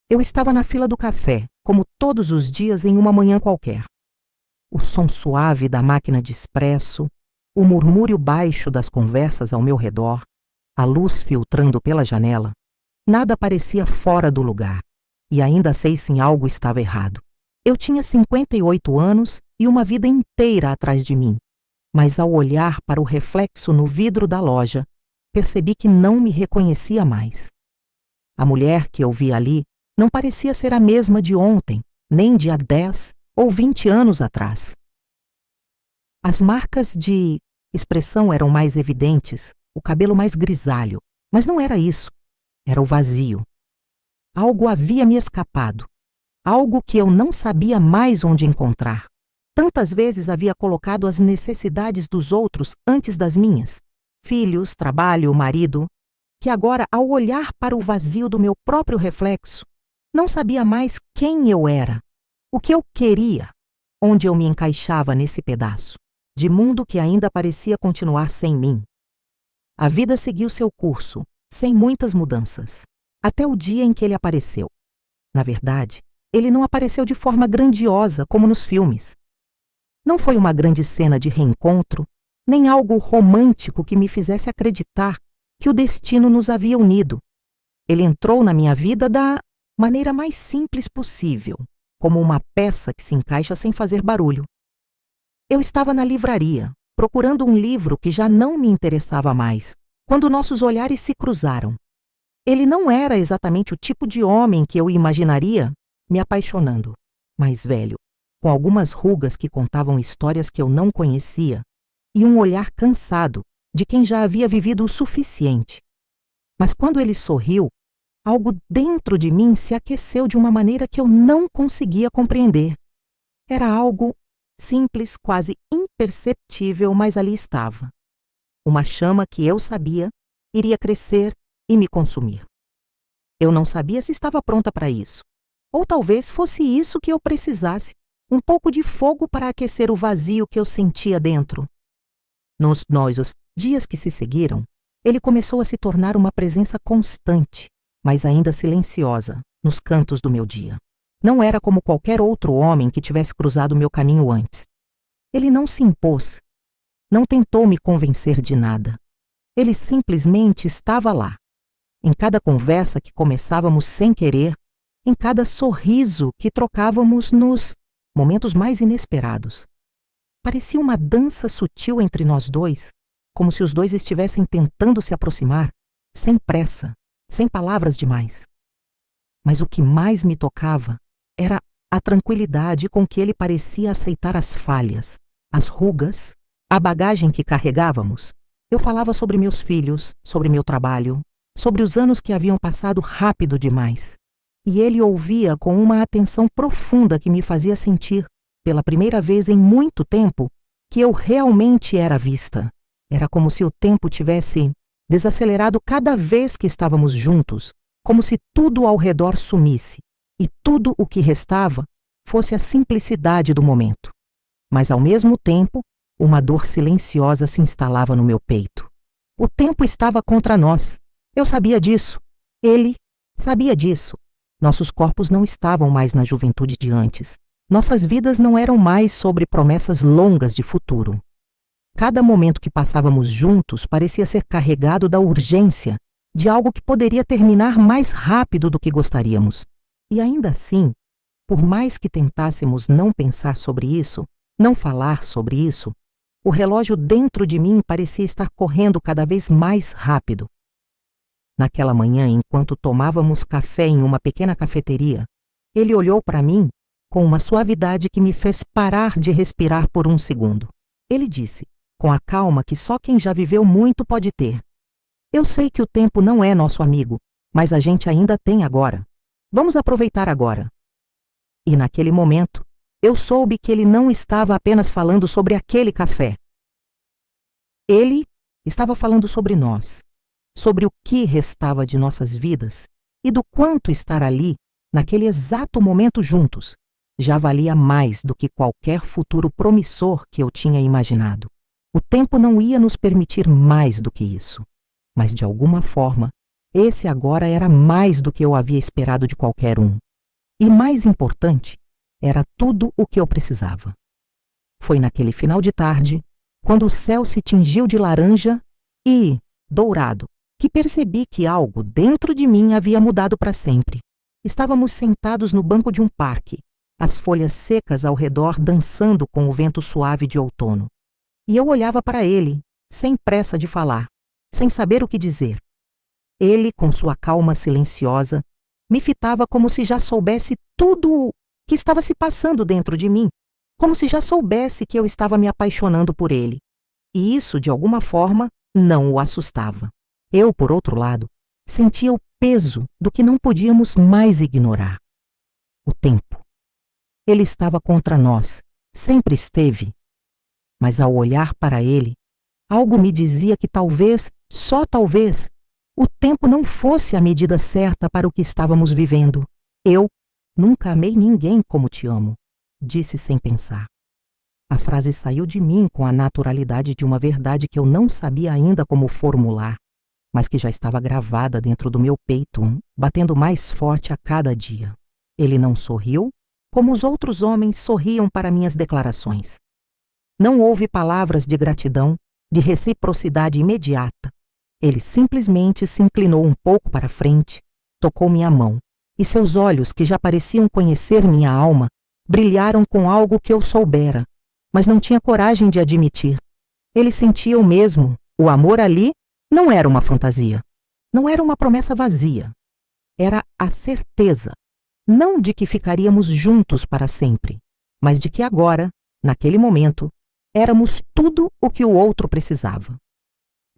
Eu estava na fila do café, como todos os dias em uma manhã qualquer. O som suave da máquina de expresso, o murmúrio baixo das conversas ao meu redor, a luz filtrando pela janela, nada parecia fora do lugar, e ainda sei se algo estava errado. Eu tinha 58 anos e uma vida inteira atrás de mim, mas ao olhar para o reflexo no vidro da loja, percebi que não me reconhecia mais. A mulher que eu vi ali não parecia ser a mesma de ontem, nem de há 10 ou 20 anos atrás. As marcas de expressão eram mais evidentes, o cabelo mais grisalho, mas não era isso, era o vazio. Algo havia me escapado, algo que eu não sabia mais onde encontrar. Tantas vezes havia colocado as necessidades dos outros antes das minhas, filhos, trabalho, marido, que agora, ao olhar para o vazio do meu próprio reflexo, não sabia mais quem eu era, o que eu queria, onde eu me encaixava nesse pedaço de mundo que ainda parecia continuar sem mim. A vida seguiu seu curso, sem muitas mudanças, até o dia em que ele apareceu. Na verdade, ele não apareceu de forma grandiosa como nos filmes. Não foi uma grande cena de reencontro, nem algo romântico que me fizesse acreditar que o destino nos havia unido. Ele entrou na minha vida da maneira mais simples possível, como uma peça que se encaixa sem fazer barulho. Eu estava na livraria, procurando um livro que já não me interessava mais, quando nossos olhares se cruzaram. Ele não era exatamente o tipo de homem que eu imaginaria me apaixonando, mais velho, com algumas rugas que contavam histórias que eu não conhecia e um olhar cansado de quem já havia vivido o suficiente. Mas quando ele sorriu, algo dentro de mim se aqueceu de uma maneira que eu não conseguia compreender. Era algo simples, quase imperceptível, mas ali estava. Uma chama que eu sabia iria crescer e me consumir. Eu não sabia se estava pronta para isso. Ou talvez fosse isso que eu precisasse, um pouco de fogo para aquecer o vazio que eu sentia dentro. Nos dias que se seguiram, ele começou a se tornar uma presença constante, mas ainda silenciosa, nos cantos do meu dia. Não era como qualquer outro homem que tivesse cruzado meu caminho antes. Ele não se impôs, não tentou me convencer de nada. Ele simplesmente estava lá. Em cada conversa que começávamos sem querer, em cada sorriso que trocávamos nos momentos mais inesperados. Parecia uma dança sutil entre nós dois, como se os dois estivessem tentando se aproximar, sem pressa, sem palavras demais. Mas o que mais me tocava era a tranquilidade com que ele parecia aceitar as falhas, as rugas, a bagagem que carregávamos. Eu falava sobre meus filhos, sobre meu trabalho, sobre os anos que haviam passado rápido demais. E ele ouvia com uma atenção profunda que me fazia sentir, pela primeira vez em muito tempo, que eu realmente era vista. Era como se o tempo tivesse desacelerado cada vez que estávamos juntos, como se tudo ao redor sumisse, e tudo o que restava fosse a simplicidade do momento. Mas, ao mesmo tempo, uma dor silenciosa se instalava no meu peito. O tempo estava contra nós. Eu sabia disso. Ele sabia disso. Nossos corpos não estavam mais na juventude de antes. Nossas vidas não eram mais sobre promessas longas de futuro. Cada momento que passávamos juntos parecia ser carregado da urgência de algo que poderia terminar mais rápido do que gostaríamos. E ainda assim, por mais que tentássemos não pensar sobre isso, não falar sobre isso, o relógio dentro de mim parecia estar correndo cada vez mais rápido. Naquela manhã, enquanto tomávamos café em uma pequena cafeteria, ele olhou para mim com uma suavidade que me fez parar de respirar por um segundo. Ele disse, com a calma que só quem já viveu muito pode ter: "Eu sei que o tempo não é nosso amigo, mas a gente ainda tem agora. Vamos aproveitar agora." E naquele momento, eu soube que ele não estava apenas falando sobre aquele café. Ele estava falando sobre nós, sobre o que restava de nossas vidas e do quanto estar ali, naquele exato momento juntos, já valia mais do que qualquer futuro promissor que eu tinha imaginado. O tempo não ia nos permitir mais do que isso, mas de alguma forma, Esse agora era mais do que eu havia esperado de qualquer um. E mais importante, era tudo o que eu precisava. Foi naquele final de tarde, quando o céu se tingiu de laranja e dourado, que percebi que algo dentro de mim havia mudado para sempre. Estávamos sentados no banco de um parque, as folhas secas ao redor dançando com o vento suave de outono. E eu olhava para ele, sem pressa de falar, sem saber o que dizer. Ele, com sua calma silenciosa, me fitava como se já soubesse tudo o que estava se passando dentro de mim, como se já soubesse que eu estava me apaixonando por ele. E isso, de alguma forma, não o assustava. Eu, por outro lado, sentia o peso do que não podíamos mais ignorar. O tempo. Ele estava contra nós, sempre esteve. Mas ao olhar para ele, algo me dizia que talvez, só talvez, o tempo não fosse a medida certa para o que estávamos vivendo. Eu nunca amei ninguém como te amo, disse sem pensar. A frase saiu de mim com a naturalidade de uma verdade que eu não sabia ainda como formular, mas que já estava gravada dentro do meu peito, batendo mais forte a cada dia. Ele não sorriu, como os outros homens sorriam para minhas declarações. Não houve palavras de gratidão, de reciprocidade imediata. Ele simplesmente se inclinou um pouco para frente, tocou minha mão, e seus olhos, que já pareciam conhecer minha alma, brilharam com algo que eu soubera, mas não tinha coragem de admitir. Ele sentia o mesmo. O amor ali não era uma fantasia, não era uma promessa vazia. Era a certeza, não de que ficaríamos juntos para sempre, mas de que agora, naquele momento, éramos tudo o que o outro precisava.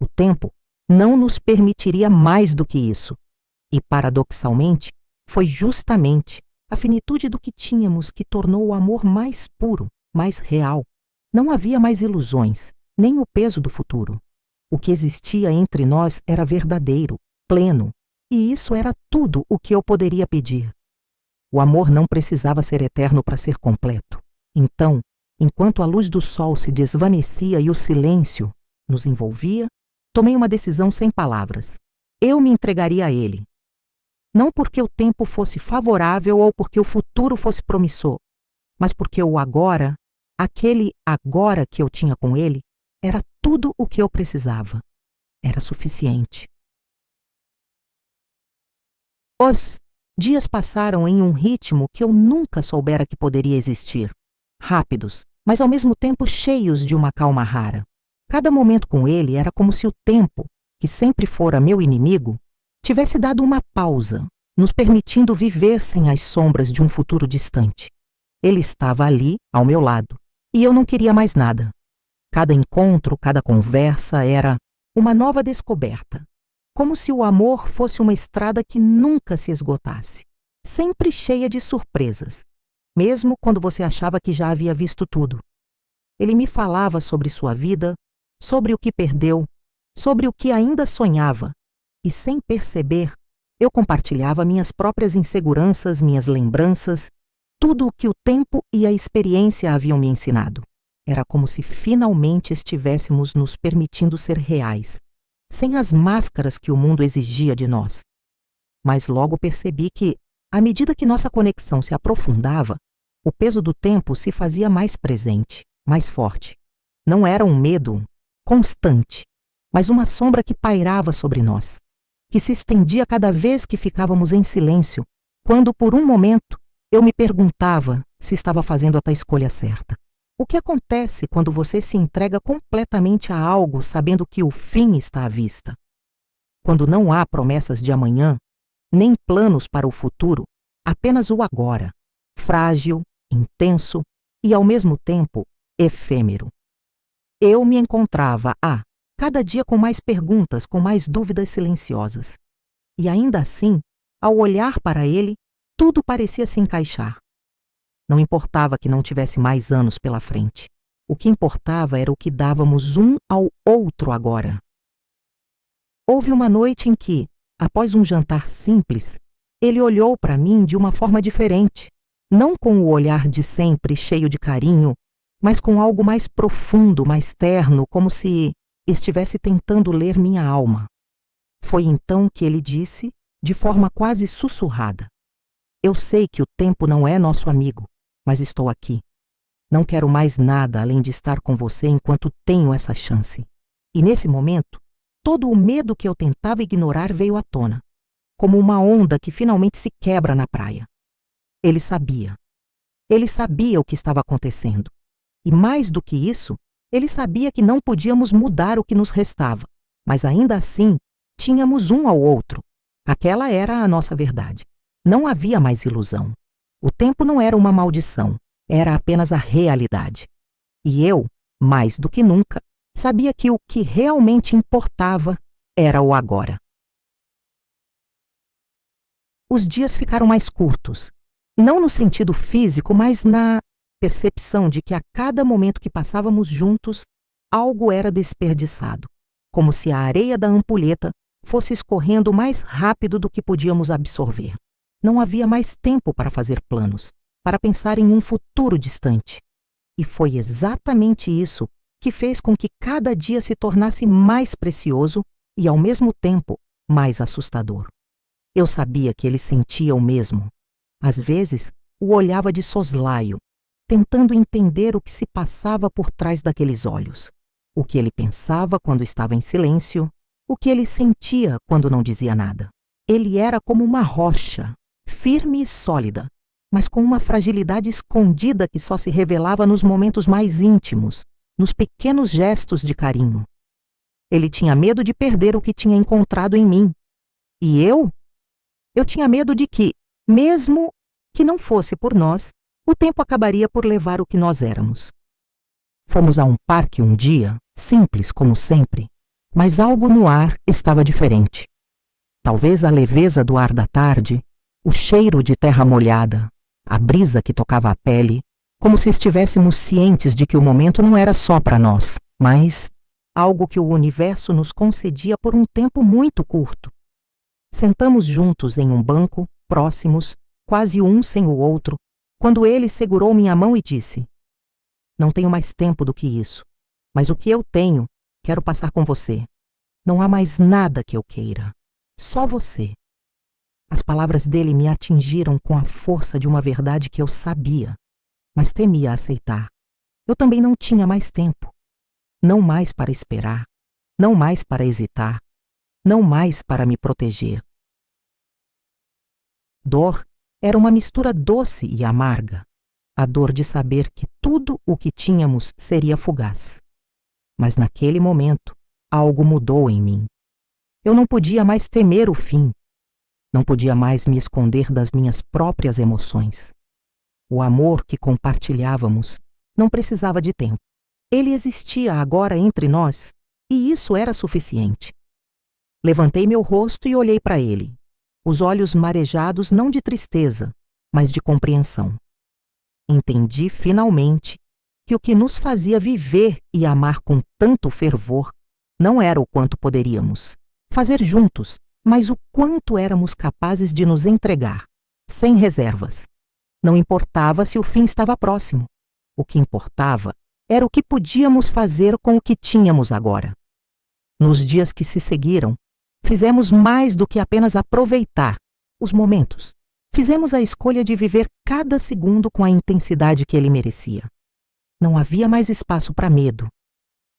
O tempo não nos permitiria mais do que isso, e, paradoxalmente, foi justamente a finitude do que tínhamos que tornou o amor mais puro, mais real. Não havia mais ilusões, nem o peso do futuro. O que existia entre nós era verdadeiro, pleno, e isso era tudo o que eu poderia pedir. O amor não precisava ser eterno para ser completo. Então, enquanto a luz do sol se desvanecia e o silêncio nos envolvia, tomei uma decisão sem palavras. Eu me entregaria a ele. Não porque o tempo fosse favorável ou porque o futuro fosse promissor, mas porque o agora, aquele agora que eu tinha com ele, era tudo o que eu precisava. Era suficiente. Os dias passaram em um ritmo que eu nunca soubera que poderia existir. Rápidos, mas ao mesmo tempo cheios de uma calma rara. Cada momento com ele era como se o tempo, que sempre fora meu inimigo, tivesse dado uma pausa, nos permitindo viver sem as sombras de um futuro distante. Ele estava ali, ao meu lado, e eu não queria mais nada. Cada encontro, cada conversa era uma nova descoberta, como se o amor fosse uma estrada que nunca se esgotasse, sempre cheia de surpresas, mesmo quando você achava que já havia visto tudo. Ele me falava sobre sua vida, sobre o que perdeu, sobre o que ainda sonhava, e sem perceber, eu compartilhava minhas próprias inseguranças, minhas lembranças, tudo o que o tempo e a experiência haviam me ensinado. Era como se finalmente estivéssemos nos permitindo ser reais, sem as máscaras que o mundo exigia de nós. Mas logo percebi que, à medida que nossa conexão se aprofundava, o peso do tempo se fazia mais presente, mais forte. Não era um medo constante, mas uma sombra que pairava sobre nós, que se estendia cada vez que ficávamos em silêncio, quando, por um momento, eu me perguntava se estava fazendo a escolha certa. O que acontece quando você se entrega completamente a algo sabendo que o fim está à vista? Quando não há promessas de amanhã, nem planos para o futuro, apenas o agora, frágil, intenso e, ao mesmo tempo, efêmero. Eu me encontrava cada dia com mais perguntas, com mais dúvidas silenciosas. E ainda assim, ao olhar para ele, tudo parecia se encaixar. Não importava que não tivesse mais anos pela frente. O que importava era o que dávamos um ao outro agora. Houve uma noite em que, após um jantar simples, ele olhou para mim de uma forma diferente, não com o olhar de sempre cheio de carinho, mas com algo mais profundo, mais terno, como se estivesse tentando ler minha alma. Foi então que ele disse, de forma quase sussurrada: Eu sei que o tempo não é nosso amigo, mas estou aqui. Não quero mais nada além de estar com você enquanto tenho essa chance. E nesse momento, todo o medo que eu tentava ignorar veio à tona, como uma onda que finalmente se quebra na praia. Ele sabia. Ele sabia o que estava acontecendo. E mais do que isso, ele sabia que não podíamos mudar o que nos restava, mas ainda assim, tínhamos um ao outro. Aquela era a nossa verdade. Não havia mais ilusão. O tempo não era uma maldição, era apenas a realidade. E eu, mais do que nunca, sabia que o que realmente importava era o agora. Os dias ficaram mais curtos, não no sentido físico, mas na percepção de que a cada momento que passávamos juntos, algo era desperdiçado, como se a areia da ampulheta fosse escorrendo mais rápido do que podíamos absorver. Não havia mais tempo para fazer planos, para pensar em um futuro distante. E foi exatamente isso que fez com que cada dia se tornasse mais precioso e, ao mesmo tempo, mais assustador. Eu sabia que ele sentia o mesmo. Às vezes, o olhava de soslaio, tentando entender o que se passava por trás daqueles olhos, o que ele pensava quando estava em silêncio, o que ele sentia quando não dizia nada. Ele era como uma rocha, firme e sólida, mas com uma fragilidade escondida que só se revelava nos momentos mais íntimos, nos pequenos gestos de carinho. Ele tinha medo de perder o que tinha encontrado em mim. E eu? Eu tinha medo de que, mesmo que não fosse por nós, o tempo acabaria por levar o que nós éramos. Fomos a um parque um dia, simples como sempre, mas algo no ar estava diferente. Talvez a leveza do ar da tarde, o cheiro de terra molhada, a brisa que tocava a pele, como se estivéssemos cientes de que o momento não era só para nós, mas algo que o universo nos concedia por um tempo muito curto. Sentamos juntos em um banco, próximos, quase um sem o outro, quando ele segurou minha mão e disse: Não tenho mais tempo do que isso, mas o que eu tenho, quero passar com você. Não há mais nada que eu queira, só você. As palavras dele me atingiram com a força de uma verdade que eu sabia, mas temia aceitar. Eu também não tinha mais tempo. Não mais para esperar, não mais para hesitar, não mais para me proteger. Dor era uma mistura doce e amarga, a dor de saber que tudo o que tínhamos seria fugaz. Mas naquele momento, algo mudou em mim. Eu não podia mais temer o fim, não podia mais me esconder das minhas próprias emoções. O amor que compartilhávamos não precisava de tempo. Ele existia agora entre nós, e isso era suficiente. Levantei meu rosto e olhei para ele, os olhos marejados não de tristeza, mas de compreensão. Entendi finalmente que o que nos fazia viver e amar com tanto fervor não era o quanto poderíamos fazer juntos, mas o quanto éramos capazes de nos entregar, sem reservas. Não importava se o fim estava próximo. O que importava era o que podíamos fazer com o que tínhamos agora. Nos dias que se seguiram, fizemos mais do que apenas aproveitar os momentos. Fizemos a escolha de viver cada segundo com a intensidade que ele merecia. Não havia mais espaço para medo.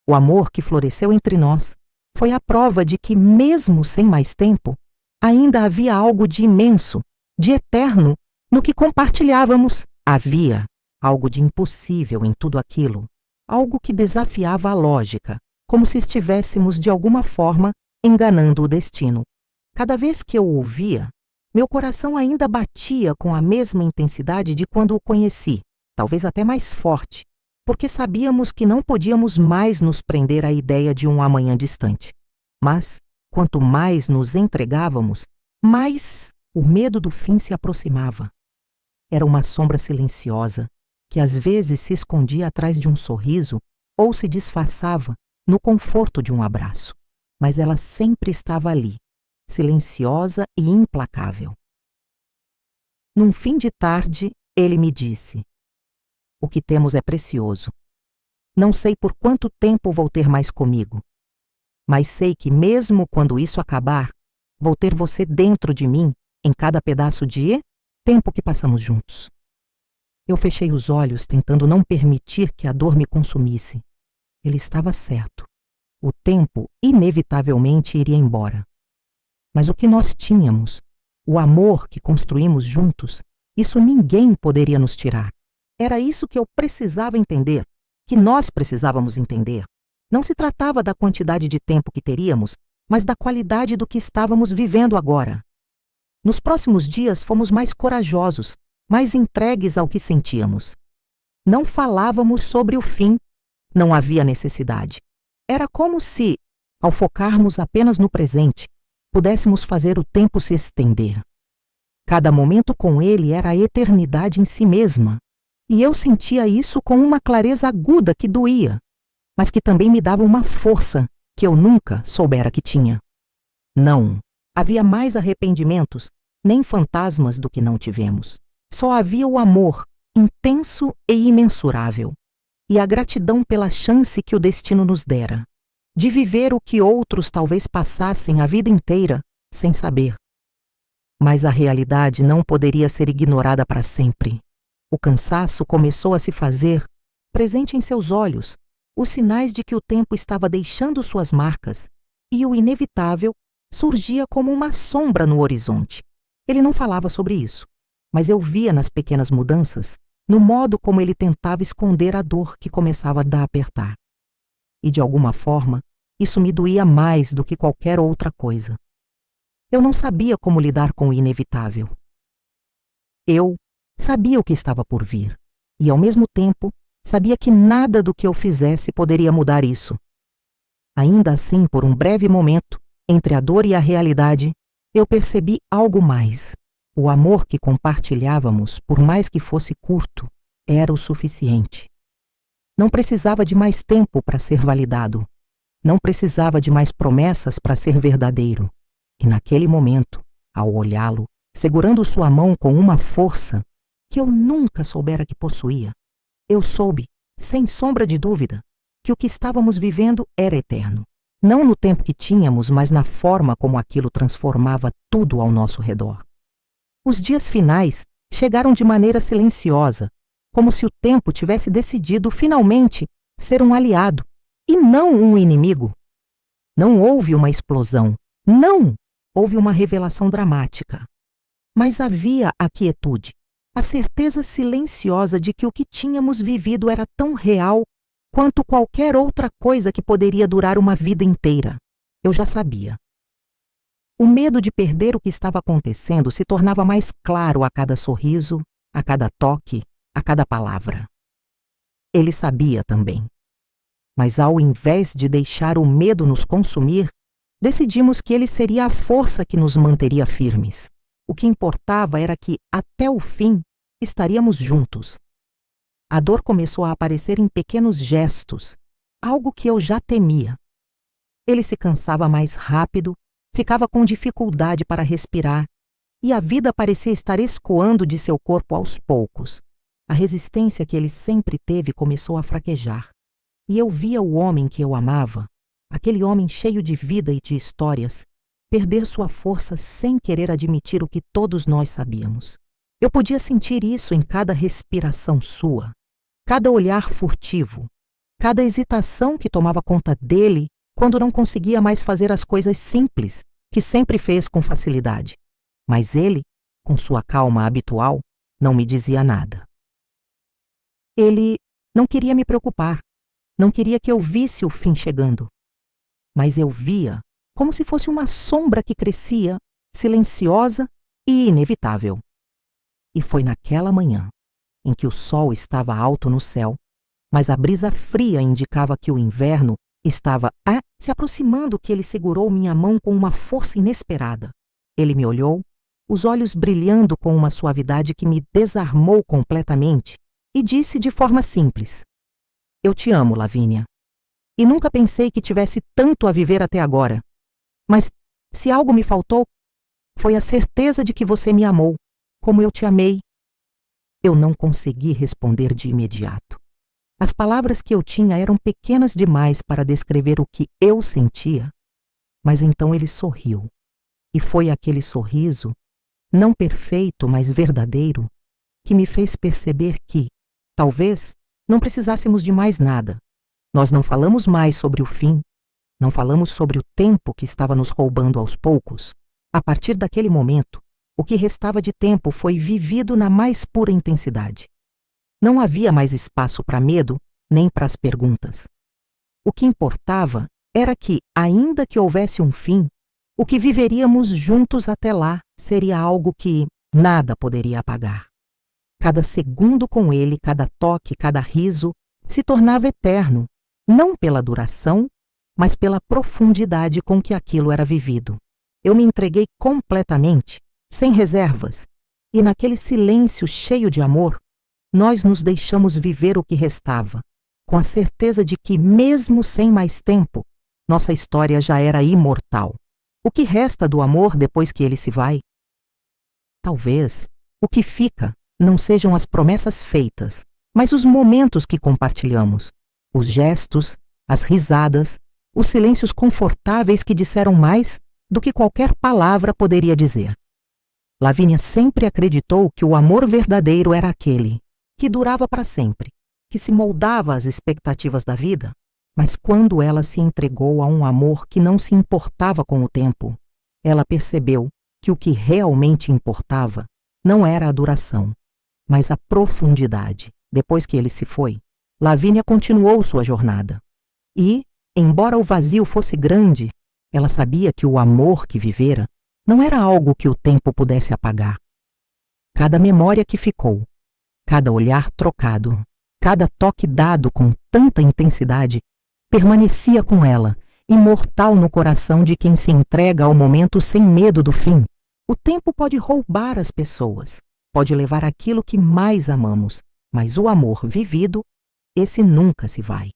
O amor que floresceu entre nós foi a prova de que, mesmo sem mais tempo, ainda havia algo de imenso, de eterno, no que compartilhávamos. Havia algo de impossível em tudo aquilo, algo que desafiava a lógica, como se estivéssemos, de alguma forma, enganando o destino. Cada vez que eu o ouvia, meu coração ainda batia com a mesma intensidade de quando o conheci, talvez até mais forte, porque sabíamos que não podíamos mais nos prender à ideia de um amanhã distante. Mas, quanto mais nos entregávamos, mais o medo do fim se aproximava. Era uma sombra silenciosa, que às vezes se escondia atrás de um sorriso ou se disfarçava no conforto de um abraço. Mas ela sempre estava ali, silenciosa e implacável. Num fim de tarde, ele me disse: O que temos é precioso. Não sei por quanto tempo vou ter mais comigo, mas sei que mesmo quando isso acabar, Vou ter você dentro de mim em cada pedaço de tempo que passamos juntos. Eu fechei os olhos, tentando não permitir que a dor me consumisse. Ele estava certo. O tempo inevitavelmente iria embora. Mas o que nós tínhamos, o amor que construímos juntos, isso ninguém poderia nos tirar. Era isso que eu precisava entender, que nós precisávamos entender. Não se tratava da quantidade de tempo que teríamos, mas da qualidade do que estávamos vivendo agora. Nos próximos dias fomos mais corajosos, mais entregues ao que sentíamos. Não falávamos sobre o fim, não havia necessidade. Era como se, ao focarmos apenas no presente, pudéssemos fazer o tempo se estender. Cada momento com ele era a eternidade em si mesma, e eu sentia isso com uma clareza aguda que doía, mas que também me dava uma força que eu nunca soubera que tinha. Não, havia mais arrependimentos, nem fantasmas do que não tivemos. Só havia o amor, intenso e imensurável, e a gratidão pela chance que o destino nos dera, de viver o que outros talvez passassem a vida inteira sem saber. Mas a realidade não poderia ser ignorada para sempre. O cansaço começou a se fazer presente em seus olhos, os sinais de que o tempo estava deixando suas marcas, e o inevitável surgia como uma sombra no horizonte. Ele não falava sobre isso, mas eu via nas pequenas mudanças, no modo como ele tentava esconder a dor que começava a apertar. E de alguma forma, isso me doía mais do que qualquer outra coisa. Eu não sabia como lidar com o inevitável. Eu sabia o que estava por vir, e ao mesmo tempo, sabia que nada do que eu fizesse poderia mudar isso. Ainda assim, por um breve momento, entre a dor e a realidade, eu percebi algo mais. O amor que compartilhávamos, por mais que fosse curto, era o suficiente. Não precisava de mais tempo para ser validado. Não precisava de mais promessas para ser verdadeiro. E naquele momento, ao olhá-lo, segurando sua mão com uma força que eu nunca soubera que possuía, eu soube, sem sombra de dúvida, que o que estávamos vivendo era eterno. Não no tempo que tínhamos, mas na forma como aquilo transformava tudo ao nosso redor. Os dias finais chegaram de maneira silenciosa, como se o tempo tivesse decidido finalmente ser um aliado e não um inimigo. Não houve uma explosão, não houve uma revelação dramática. Mas havia a quietude, a certeza silenciosa de que o que tínhamos vivido era tão real quanto qualquer outra coisa que poderia durar uma vida inteira. Eu já sabia. O medo de perder o que estava acontecendo se tornava mais claro a cada sorriso, a cada toque, a cada palavra. Ele sabia também. Mas ao invés de deixar o medo nos consumir, decidimos que ele seria a força que nos manteria firmes. O que importava era que, até o fim, estaríamos juntos. A dor começou a aparecer em pequenos gestos, algo que eu já temia. Ele se cansava mais rápido, ficava com dificuldade para respirar, e a vida parecia estar escoando de seu corpo aos poucos. A resistência que ele sempre teve começou a fraquejar. E eu via o homem que eu amava, aquele homem cheio de vida e de histórias, perder sua força sem querer admitir o que todos nós sabíamos. Eu podia sentir isso em cada respiração sua, cada olhar furtivo, cada hesitação que tomava conta dele quando não conseguia mais fazer as coisas simples que sempre fez com facilidade. Mas ele, com sua calma habitual, não me dizia nada. Ele não queria me preocupar, não queria que eu visse o fim chegando. Mas eu via como se fosse uma sombra que crescia, silenciosa e inevitável. E foi naquela manhã, em que o sol estava alto no céu, mas a brisa fria indicava que o inverno estava se aproximando, que ele segurou minha mão com uma força inesperada. Ele me olhou, os olhos brilhando com uma suavidade que me desarmou completamente, e disse de forma simples: "Eu te amo, Lavínia. E nunca pensei que tivesse tanto a viver até agora. Mas, se algo me faltou, foi a certeza de que você me amou, como eu te amei." Eu não consegui responder de imediato. As palavras que eu tinha eram pequenas demais para descrever o que eu sentia. Mas então ele sorriu. E foi aquele sorriso, não perfeito, mas verdadeiro, que me fez perceber que, talvez, não precisássemos de mais nada. Nós não falamos mais sobre o fim, não falamos sobre o tempo que estava nos roubando aos poucos. A partir daquele momento, o que restava de tempo foi vivido na mais pura intensidade. Não havia mais espaço para medo, nem para as perguntas. O que importava era que, ainda que houvesse um fim, o que viveríamos juntos até lá seria algo que nada poderia apagar. Cada segundo com ele, cada toque, cada riso, se tornava eterno, não pela duração, mas pela profundidade com que aquilo era vivido. Eu me entreguei completamente, sem reservas, e naquele silêncio cheio de amor, nós nos deixamos viver o que restava, com a certeza de que, mesmo sem mais tempo, nossa história já era imortal. O que resta do amor depois que ele se vai? Talvez o que fica não sejam as promessas feitas, mas os momentos que compartilhamos, os gestos, as risadas, os silêncios confortáveis que disseram mais do que qualquer palavra poderia dizer. Lavínia sempre acreditou que o amor verdadeiro era aquele que durava para sempre, que se moldava às expectativas da vida, mas quando ela se entregou a um amor que não se importava com o tempo, ela percebeu que o que realmente importava não era a duração, mas a profundidade. Depois que ele se foi, Lavínia continuou sua jornada. E, embora o vazio fosse grande, ela sabia que o amor que vivera não era algo que o tempo pudesse apagar. Cada memória que ficou, cada olhar trocado, cada toque dado com tanta intensidade, permanecia com ela, imortal no coração de quem se entrega ao momento sem medo do fim. O tempo pode roubar as pessoas, pode levar aquilo que mais amamos, mas o amor vivido, esse nunca se vai.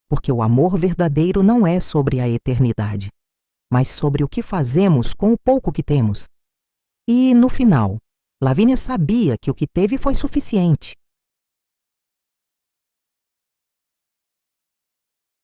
Porque o amor verdadeiro não é sobre a eternidade, mas sobre o que fazemos com o pouco que temos. E, no final, Lavínia sabia que o que teve foi suficiente.